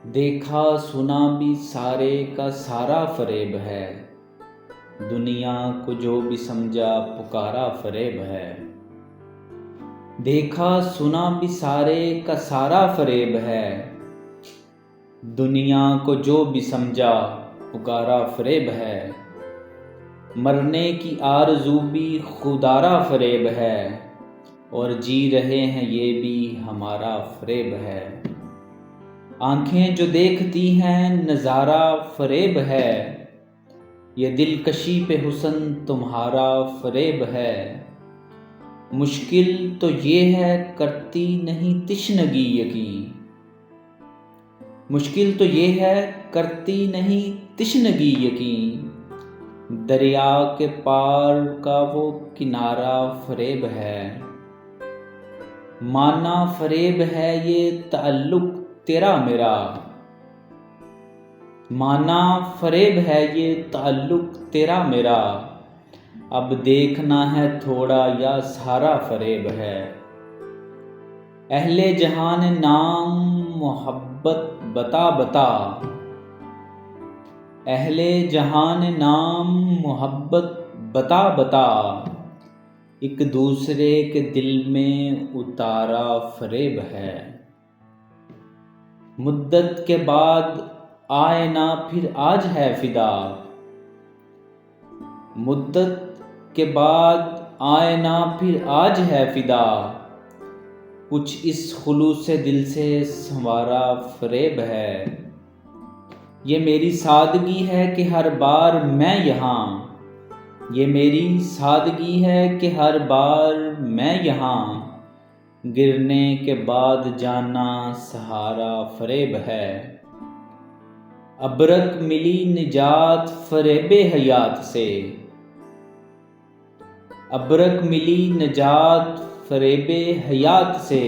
دیکھا سنا بھی سارے کا سارا فریب ہے، دنیا کو جو بھی سمجھا پکارا فریب ہے۔ دیکھا سنا بھی سارے کا سارا فریب ہے، دنیا کو جو بھی سمجھا پکارا فریب ہے۔ مرنے کی آرزو بھی خودآرا فریب ہے، اور جی رہے ہیں یہ بھی ہمارا فریب ہے۔ آنکھیں جو دیکھتی ہیں نظارہ فریب ہے، یہ دلکشی پہ حسن تمہارا فریب ہے۔ مشکل تو یہ ہے کرتی نہیں تشنگی یقین، مشکل تو یہ ہے کرتی نہیں تشنگی یقین، دریا کے پار کا وہ کنارہ فریب ہے۔ مانا فریب ہے یہ تعلق تیرا میرا، مانا فریب ہے یہ تعلق تیرا میرا، اب دیکھنا ہے تھوڑا یا سارا فریب ہے۔ اہل جہان نام محبت بتا بتا، اہل جہان نام محبت بتا بتا، ایک دوسرے کے دل میں اتارا فریب ہے۔ مدت کے بعد آئے نہ پھر آج ہے فدا، مدت کے بعد آئے نہ پھر آج ہے فدا، کچھ اس خلوص دل سے سنوارا فریب ہے۔ یہ میری سادگی ہے کہ ہر بار میں یہاں، یہ میری سادگی ہے کہ ہر بار میں یہاں، گرنے کے بعد جانا سہارا فریب ہے۔ ابرک ملی نجات فریب حیات سے، ابرک ملی نجات فریب حیات سے،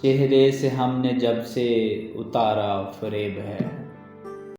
چہرے سے ہم نے جب سے اتارا فریب ہے۔